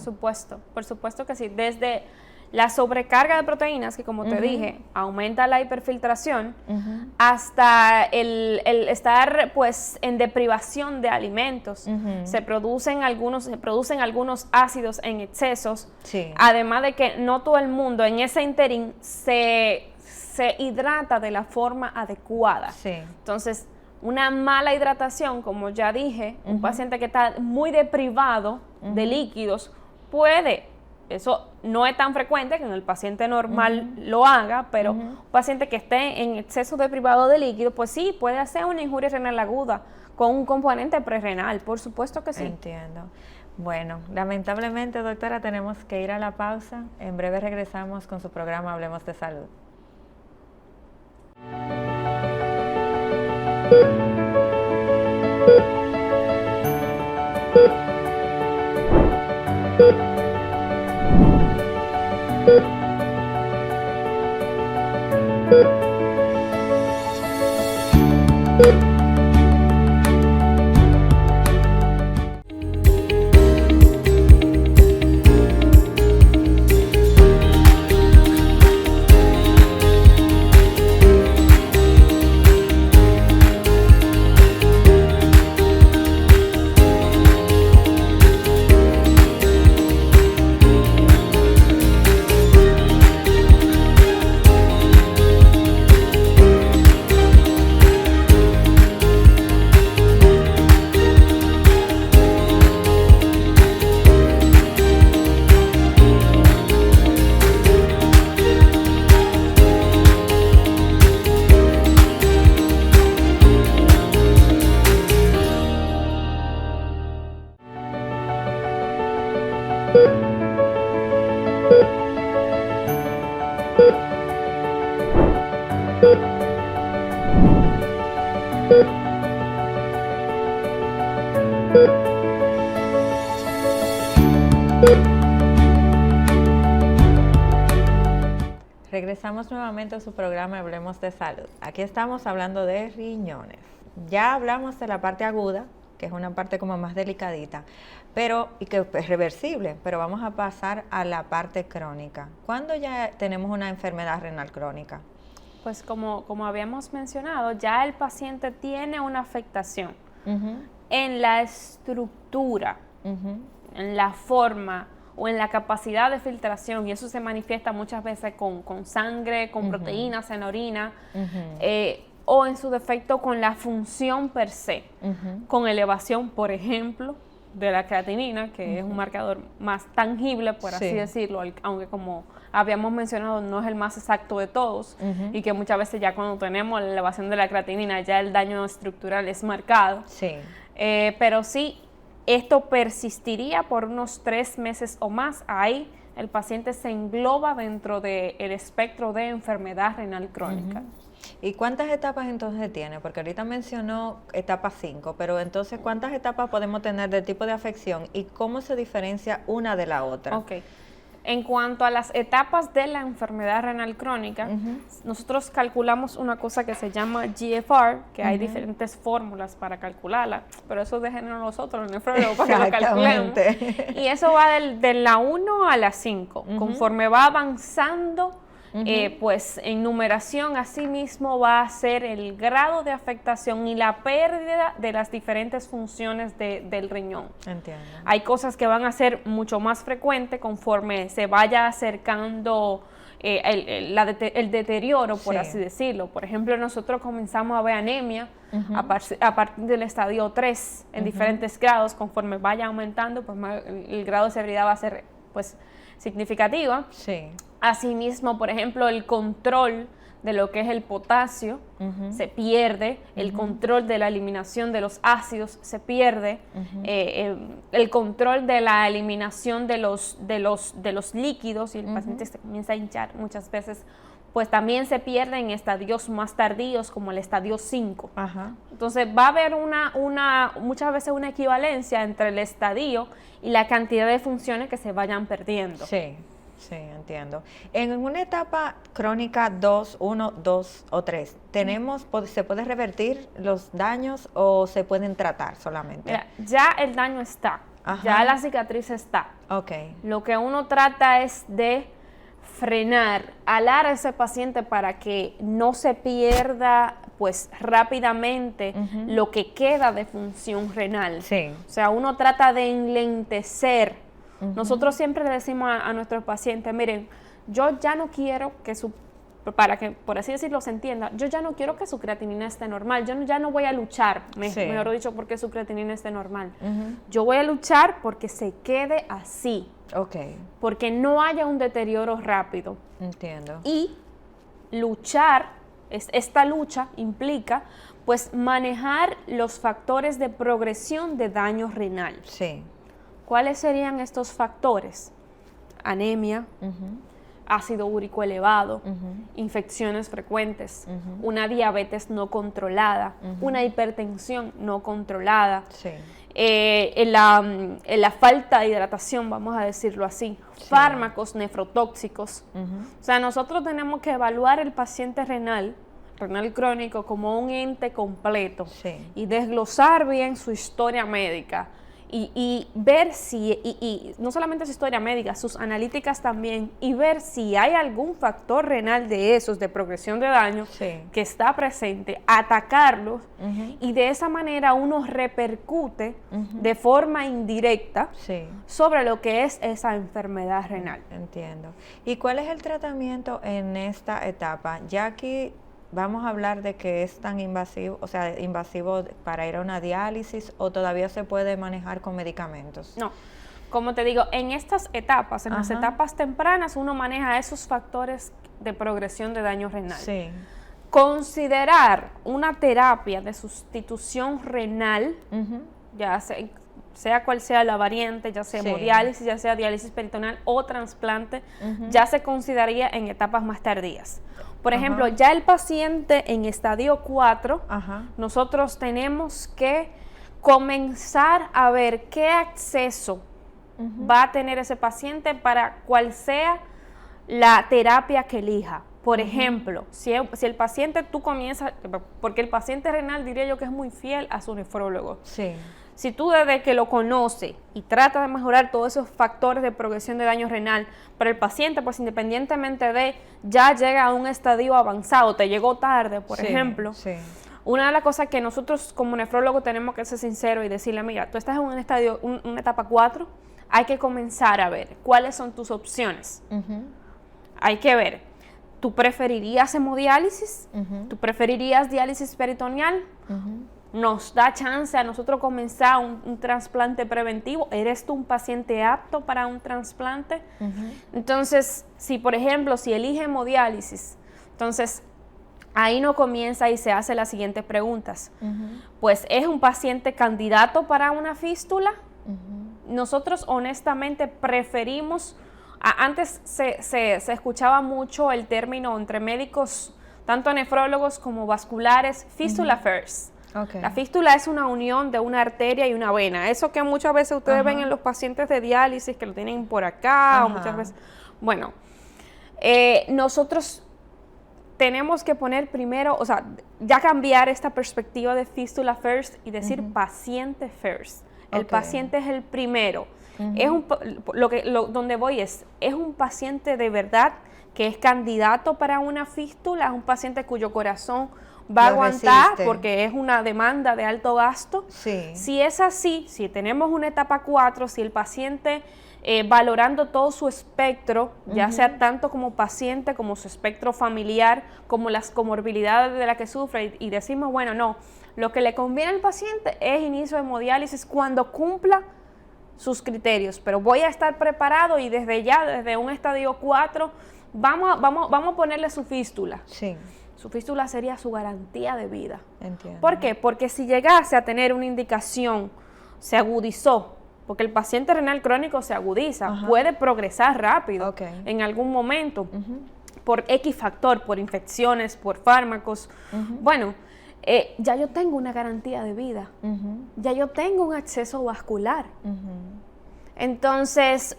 Por supuesto que sí. Desde la sobrecarga de proteínas, que como te dije, aumenta la hiperfiltración, hasta el estar pues en deprivación de alimentos. Se producen algunos ácidos en excesos, además de que no todo el mundo en ese interín se hidrata de la forma adecuada. Entonces, una mala hidratación, como ya dije, un paciente que está muy deprivado de líquidos eso no es tan frecuente que en el paciente normal lo haga, pero un paciente que esté en exceso de privado de líquido, pues sí, puede hacer una injuria renal aguda con un componente prerrenal, por supuesto que sí. Entiendo. Bueno, lamentablemente, doctora, tenemos que ir a la pausa. En breve regresamos con su programa Hablemos de Salud. Regresamos nuevamente a su programa Hablemos de Salud. Aquí estamos hablando de riñones. Ya hablamos de la parte aguda, que es una parte como más delicadita, pero y que es reversible, pero vamos a pasar a la parte crónica. ¿Cuándo ya tenemos una enfermedad renal crónica? Pues como habíamos mencionado, ya el paciente tiene una afectación en la estructura, en la forma o en la capacidad de filtración, y eso se manifiesta muchas veces con sangre, con proteínas en orina, o en su defecto con la función per se, con elevación, por ejemplo, de la creatinina, que es un marcador más tangible, por así decirlo, aunque como habíamos mencionado no es el más exacto de todos, y que muchas veces ya cuando tenemos la elevación de la creatinina ya el daño estructural es marcado. Pero sí, esto persistiría por unos 3 meses o más. Ahí el paciente se engloba dentro del espectro de enfermedad renal crónica. ¿Y cuántas etapas entonces tiene? Porque ahorita mencionó etapa 5, pero entonces ¿cuántas etapas podemos tener del tipo de afección y cómo se diferencia una de la otra? Ok. En cuanto a las etapas de la enfermedad renal crónica, nosotros calculamos una cosa que se llama GFR, que hay diferentes fórmulas para calcularla, pero eso déjenos nosotros, los nefrólogos, para que lo calculemos. Y eso va de la 1 a la 5. Conforme va avanzando, pues en numeración, asimismo va a ser el grado de afectación y la pérdida de las diferentes funciones del riñón. Entiendo. Hay cosas que van a ser mucho más frecuentes conforme se vaya acercando el deterioro, por así decirlo. Por ejemplo, nosotros comenzamos a ver anemia a partir del estadio 3 en diferentes grados. Conforme vaya aumentando, pues el grado de severidad va a ser pues significativa. Asimismo, por ejemplo, el control de lo que es el potasio se pierde, el control de la eliminación de los ácidos se pierde, el control de la eliminación de los líquidos, y el paciente se comienza a hinchar muchas veces, pues también se pierde en estadios más tardíos como el estadio 5. Entonces va a haber muchas veces una equivalencia entre el estadio y la cantidad de funciones que se vayan perdiendo. Sí, entiendo. En una etapa crónica 2, 1, 2 o 3, ¿se puede revertir los daños o se pueden tratar solamente? Mira, ya el daño está, ya la cicatriz está. Lo que uno trata es de frenar, alar a ese paciente para que no se pierda pues rápidamente lo que queda de función renal. O sea, uno trata de enlentecer. Nosotros siempre le decimos a nuestros pacientes, miren, yo ya no quiero que para que, por así decirlo, se entienda, yo ya no quiero que su creatinina esté normal, yo ya no voy a luchar, mejor dicho, porque su creatinina esté normal. Yo voy a luchar porque se quede así, porque no haya un deterioro rápido. Entiendo. Y luchar, esta lucha implica, pues, manejar los factores de progresión de daño renal. ¿Cuáles serían estos factores? Anemia, ácido úrico elevado, infecciones frecuentes, una diabetes no controlada, una hipertensión no controlada, Sí. la falta de hidratación, vamos a decirlo así, fármacos nefrotóxicos. O sea, nosotros tenemos que evaluar el paciente renal crónico como un ente completo y desglosar bien su historia médica. Y ver si, y no solamente su historia médica, sus analíticas también, y ver si hay algún factor renal de esos, de progresión de daño, que está presente, atacarlos, y de esa manera uno repercute de forma indirecta sobre lo que es esa enfermedad renal. Entiendo. ¿Y cuál es el tratamiento en esta etapa? Ya aquí vamos a hablar de que es tan invasivo, o sea, invasivo para ir a una diálisis, o todavía se puede manejar con medicamentos. No, como te digo, en estas etapas, en las etapas tempranas, uno maneja esos factores de progresión de daño renal. Sí. Considerar una terapia de sustitución renal, ya sea cual sea la variante, ya sea hemodiálisis, ya sea diálisis peritoneal o trasplante, ya se consideraría en etapas más tardías. Por ejemplo, ya el paciente en estadio 4, nosotros tenemos que comenzar a ver qué acceso va a tener ese paciente para cual sea la terapia que elija. Por ejemplo, si el paciente tú comienzas, porque el paciente renal diría yo que es muy fiel a su nefrólogo. Sí. Si tú desde que lo conoce y trata de mejorar todos esos factores de progresión de daño renal, pero el paciente, pues independientemente de, ya llega a un estadio avanzado, te llegó tarde, por ejemplo, una de las cosas que nosotros como nefrólogos tenemos que ser sinceros y decirle, mira, tú estás en un estadio, una etapa 4, hay que comenzar a ver cuáles son tus opciones. Hay que ver, ¿tú preferirías hemodiálisis? ¿Tú preferirías diálisis peritoneal? Nos da chance a nosotros comenzar un trasplante preventivo. ¿Eres tú un paciente apto para un trasplante? Entonces, si por ejemplo, si elige hemodiálisis, entonces ahí no comienza y se hace las siguientes preguntas. Pues, ¿es un paciente candidato para una fístula? Nosotros honestamente preferimos, antes se escuchaba mucho el término entre médicos, tanto nefrólogos como vasculares, fístula first. La fístula es una unión de una arteria y una vena. Eso que muchas veces ustedes ven en los pacientes de diálisis, que lo tienen por acá, o muchas veces... Bueno, nosotros tenemos que poner primero, o sea, ya cambiar esta perspectiva de fístula first y decir paciente first. El paciente es el primero. Es donde voy es un paciente de verdad que es candidato para una fístula, es un paciente cuyo corazón va a aguantar porque es una demanda de alto gasto. Si es así, si tenemos una etapa 4, si el paciente valorando todo su espectro, ya sea tanto como paciente, como su espectro familiar, como las comorbilidades de las que sufre, y decimos, bueno, no, lo que le conviene al paciente es inicio de hemodiálisis cuando cumpla sus criterios, pero voy a estar preparado y desde un estadio 4, vamos a ponerle su fístula. Su fístula sería su garantía de vida. Entiendo. ¿Por qué? Porque si llegase a tener una indicación, se agudizó, porque el paciente renal crónico se agudiza, puede progresar rápido en algún momento, por X factor, por infecciones, por fármacos. Bueno, ya yo tengo una garantía de vida, ya yo tengo un acceso vascular. Entonces,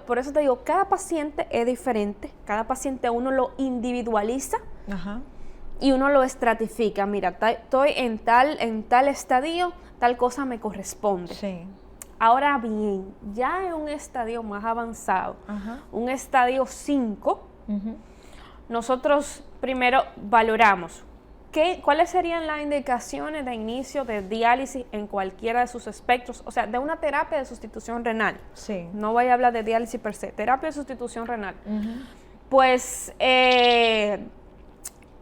por eso te digo, cada paciente es diferente, cada paciente uno lo individualiza y uno lo estratifica. Mira, estoy en tal estadio, tal cosa me corresponde. Ahora bien, ya en un estadio más avanzado, un estadio 5, nosotros primero valoramos cuáles serían las indicaciones de inicio de diálisis en cualquiera de sus espectros, o sea, de una terapia de sustitución renal. No voy a hablar de diálisis per se, terapia de sustitución renal. Pues,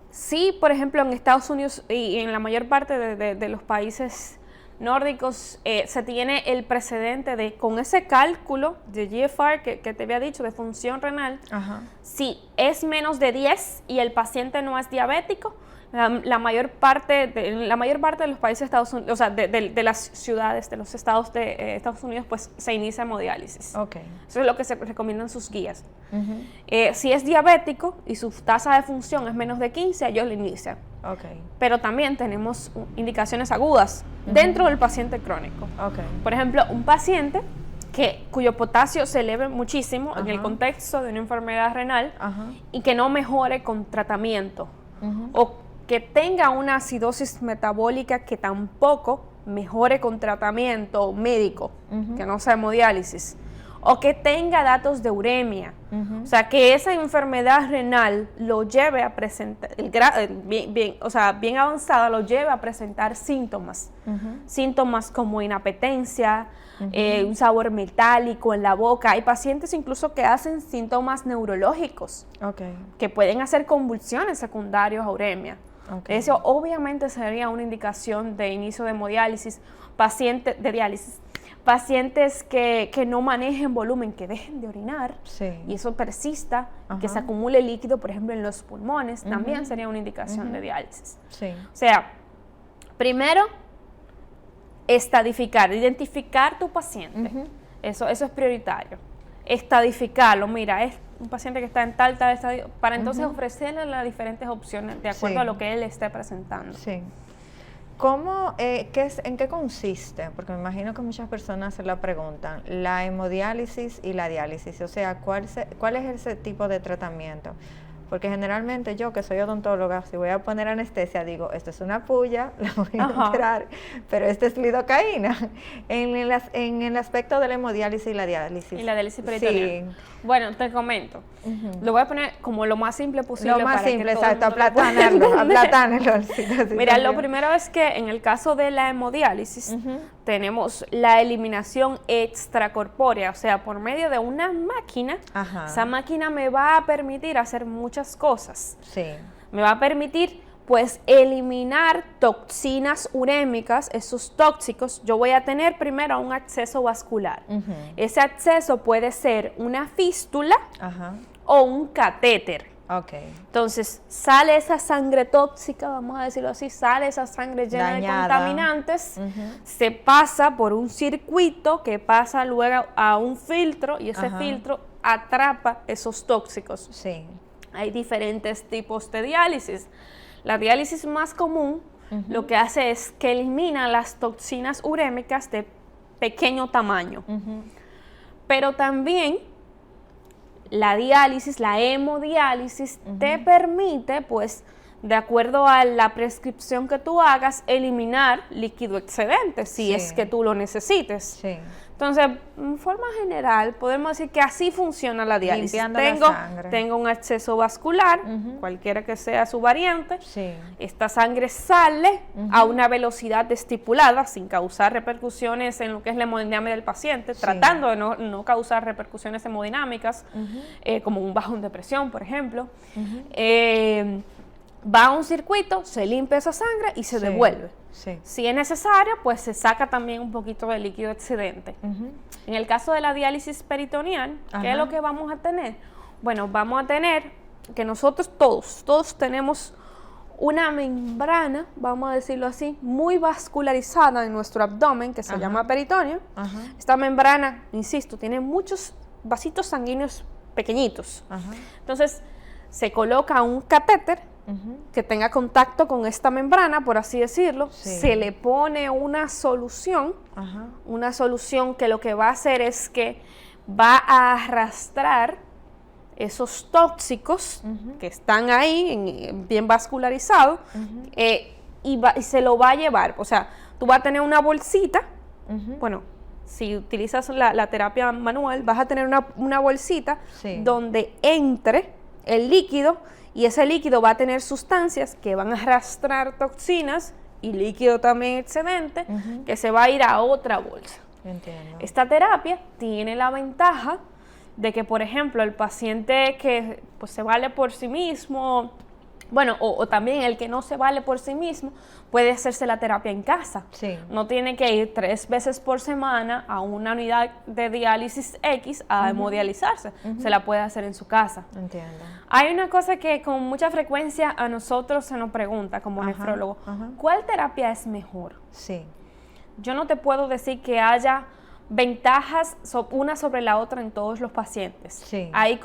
sí, por ejemplo, en Estados Unidos y en la mayor parte de los países nórdicos se tiene el precedente de, con ese cálculo de GFR que te había dicho, de función renal, si es menos de 10 y el paciente no es diabético, la mayor parte de los países de Estados Unidos, o sea, de las ciudades, de los estados de Estados Unidos, pues se inicia hemodiálisis. Eso es lo que se recomienda en sus guías. Si es diabético y su tasa de función es menos de 15, ellos lo inician. Pero también tenemos indicaciones agudas dentro del paciente crónico. Por ejemplo, un paciente cuyo potasio se eleve muchísimo en el contexto de una enfermedad renal y que no mejore con tratamiento, o que tenga una acidosis metabólica que tampoco mejore con tratamiento médico, que no sea hemodiálisis, o que tenga datos de uremia, o sea, que esa enfermedad renal lo lleve a presentar, bien avanzada, lo lleve a presentar síntomas, síntomas como inapetencia, un sabor metálico en la boca. Hay pacientes incluso que hacen síntomas neurológicos, que pueden hacer convulsiones secundarias a uremia. Eso obviamente sería una indicación de inicio de hemodiálisis, pacientes que no manejen volumen, que dejen de orinar y eso persista, que se acumule líquido, por ejemplo, en los pulmones, también sería una indicación de diálisis. O sea, primero, identificar tu paciente, eso es prioritario. Estadificarlo, mira, es un paciente que está en tal estadio, para entonces ofrecerle las diferentes opciones de acuerdo a lo que él esté presentando. ¿Cómo, en qué consiste? Porque me imagino que muchas personas se la preguntan, la hemodiálisis y la diálisis, o sea, ¿cuál es ese tipo de tratamiento? Porque generalmente yo, que soy odontóloga, si voy a poner anestesia, digo, esto es una puya, la voy a entrar, pero esto es lidocaína. En el aspecto de la hemodiálisis y la diálisis. Y la diálisis peritoneal. Bueno, te comento. Lo voy a poner como lo más simple posible. Lo más simple, exacto, aplatánalo. Mira, lo primero es que en el caso de la hemodiálisis, tenemos la eliminación extracorpórea, o sea, por medio de una máquina. Esa máquina me va a permitir hacer muchas cosas. Me va a permitir, pues, eliminar toxinas urémicas, esos tóxicos. Yo voy a tener primero un acceso vascular. Ese acceso puede ser una fístula o un catéter. Entonces, sale esa sangre tóxica, vamos a decirlo así, sale esa sangre llena de contaminantes, se pasa por un circuito que pasa luego a un filtro y ese filtro atrapa esos tóxicos. Hay diferentes tipos de diálisis. La diálisis más común lo que hace es que elimina las toxinas urémicas de pequeño tamaño. Pero también la diálisis, la hemodiálisis, te permite, pues, de acuerdo a la prescripción que tú hagas, eliminar líquido excedente, si es que tú lo necesites. Entonces, en forma general, podemos decir que así funciona la diálisis. Tengo un acceso vascular, cualquiera que sea su variante. Esta sangre sale a una velocidad estipulada, sin causar repercusiones en lo que es la hemodinámica del paciente, tratando de no causar repercusiones hemodinámicas, como un bajón de presión, por ejemplo. Va a un circuito, se limpia esa sangre y se devuelve. Si es necesario, pues se saca también un poquito de líquido excedente. En el caso de la diálisis peritoneal, ¿qué es lo que vamos a tener? Bueno, vamos a tener que nosotros todos tenemos una membrana, vamos a decirlo así, muy vascularizada en nuestro abdomen, que se llama peritoneo. Esta membrana, insisto, tiene muchos vasitos sanguíneos pequeñitos. Entonces, se coloca un catéter que tenga contacto con esta membrana, por así decirlo, se le pone una solución, que lo que va a hacer es que va a arrastrar esos tóxicos que están ahí, bien vascularizados, y se lo va a llevar. O sea, tú vas a tener una bolsita, bueno, si utilizas la terapia manual, vas a tener una bolsita donde entre el líquido, y ese líquido va a tener sustancias que van a arrastrar toxinas y líquido también excedente que se va a ir a otra bolsa. Esta terapia tiene la ventaja de que, por ejemplo, el paciente que pues, se vale por sí mismo, Bueno, o también el que no se vale por sí mismo puede hacerse la terapia en casa. Sí. No tiene que ir 3 veces por semana a una unidad de diálisis X a hemodializarse. Se la puede hacer en su casa. Entiendo. Hay una cosa que con mucha frecuencia a nosotros se nos pregunta como nefrólogo, ¿cuál terapia es mejor? Sí. Yo no te puedo decir que haya ventajas una sobre la otra en todos los pacientes. Sí. Ahí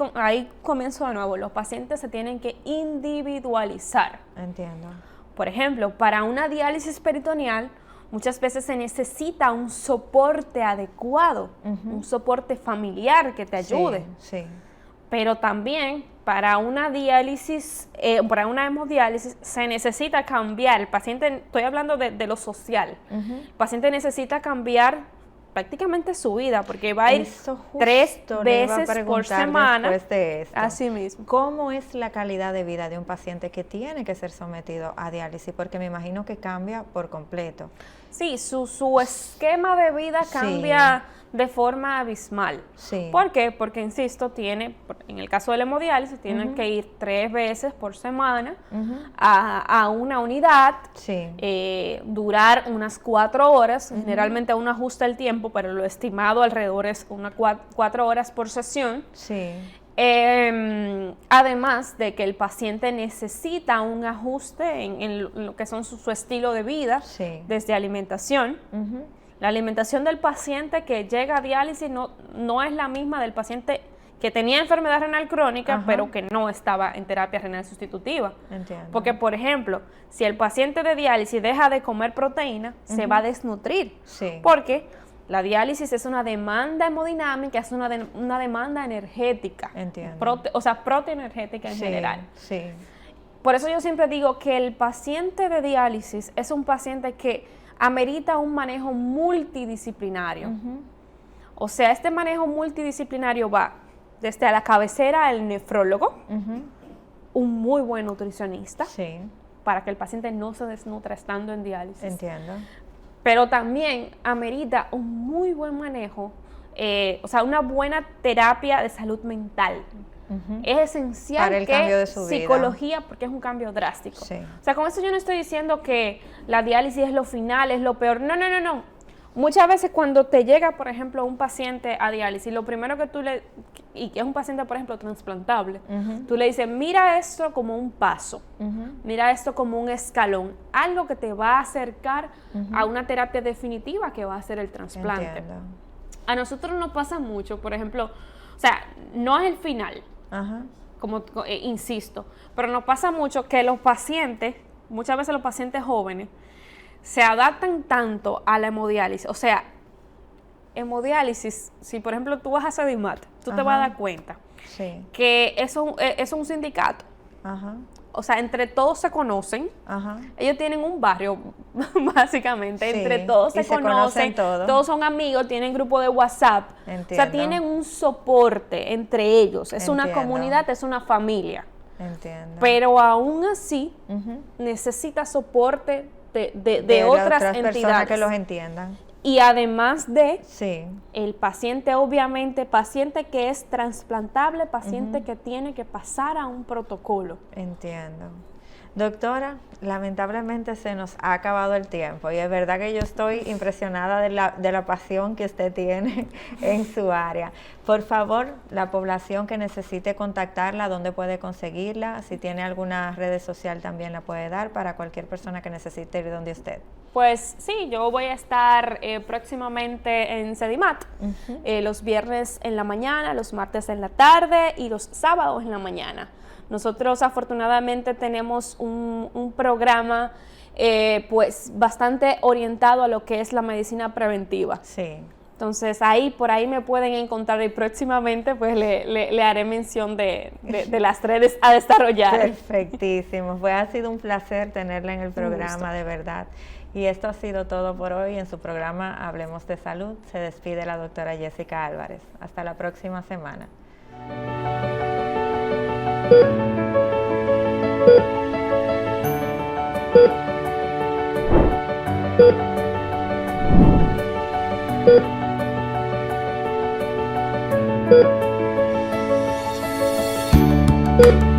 comienzo de nuevo, los pacientes se tienen que individualizar. Entiendo. Por ejemplo, para una diálisis peritoneal, muchas veces se necesita un soporte adecuado, un soporte familiar que te ayude. Sí. Pero también para una diálisis, para una hemodiálisis, se necesita cambiar. El paciente, estoy hablando de lo social, el paciente necesita cambiar prácticamente su vida, porque va a ir 3 veces por semana. Después de esto. Así mismo. ¿Cómo es la calidad de vida de un paciente que tiene que ser sometido a diálisis? Porque me imagino que cambia por completo. Sí, su esquema de vida cambia de forma abismal. Sí. ¿Por qué? Porque, insisto, en el caso de la hemodiálisis, tienen que ir 3 veces por semana a una unidad, durar unas 4 horas, generalmente uno ajusta el tiempo, pero lo estimado alrededor es unas 4 horas por sesión. Sí. Además de que el paciente necesita un ajuste en lo que son su estilo de vida, desde alimentación. La alimentación del paciente que llega a diálisis no es la misma del paciente que tenía enfermedad renal crónica, pero que no estaba en terapia renal sustitutiva. Entiendo. Porque, por ejemplo, si el paciente de diálisis deja de comer proteína, se va a desnutrir. Sí. Porque la diálisis es una demanda hemodinámica, es una demanda energética. Entiendo. Proteoenergética en general. Sí. Por eso yo siempre digo que el paciente de diálisis es un paciente que amerita un manejo multidisciplinario. O sea, este manejo multidisciplinario va desde a la cabecera del nefrólogo, un muy buen nutricionista, para que el paciente no se desnutra estando en diálisis. Entiendo. Pero también amerita un muy buen manejo, una buena terapia de salud mental. Es esencial para el cambio de su psicología, porque es un cambio drástico. O sea, con eso yo no estoy diciendo que la diálisis es lo final, es lo peor. No. Muchas veces cuando te llega, por ejemplo, un paciente a diálisis, lo primero que y que es un paciente, por ejemplo, trasplantable, tú le dices, mira esto como un paso, mira esto como un escalón, algo que te va a acercar a una terapia definitiva que va a ser el trasplante. Entiendo. A nosotros nos pasa mucho, por ejemplo, no es el final, como insisto, pero nos pasa mucho que los pacientes, muchas veces los pacientes jóvenes, se adaptan tanto a la hemodiálisis. O sea, hemodiálisis, si por ejemplo tú vas a Sedimat, tú te vas a dar cuenta que eso es un sindicato. O sea, entre todos se conocen. Ellos tienen un barrio, básicamente. Entre todos se conocen todos son amigos, tienen grupo de WhatsApp. Entiendo. O sea, tienen un soporte entre ellos. Es una comunidad, es una familia. Entiendo. Pero aún así, necesita soporte de otras entidades. Personas que los entiendan. Y además de el paciente, obviamente, paciente que es trasplantable, paciente que tiene que pasar a un protocolo. Entiendo. Doctora, lamentablemente se nos ha acabado el tiempo y es verdad que yo estoy impresionada de la pasión que usted tiene en su área. Por favor, la población que necesite contactarla, ¿dónde puede conseguirla? Si tiene alguna red social también la puede dar para cualquier persona que necesite ir donde usted. Pues sí, yo voy a estar próximamente en Sedimat, los viernes en la mañana, los martes en la tarde y los sábados en la mañana. Nosotros afortunadamente tenemos un programa pues bastante orientado a lo que es la medicina preventiva. Entonces por ahí me pueden encontrar y próximamente pues le haré mención de las redes a desarrollar. Perfectísimo, pues ha sido un placer tenerla en el programa, de verdad. Y esto ha sido todo por hoy en su programa Hablemos de Salud. Se despide la doctora Jessica Álvarez. Hasta la próxima semana. Thank you.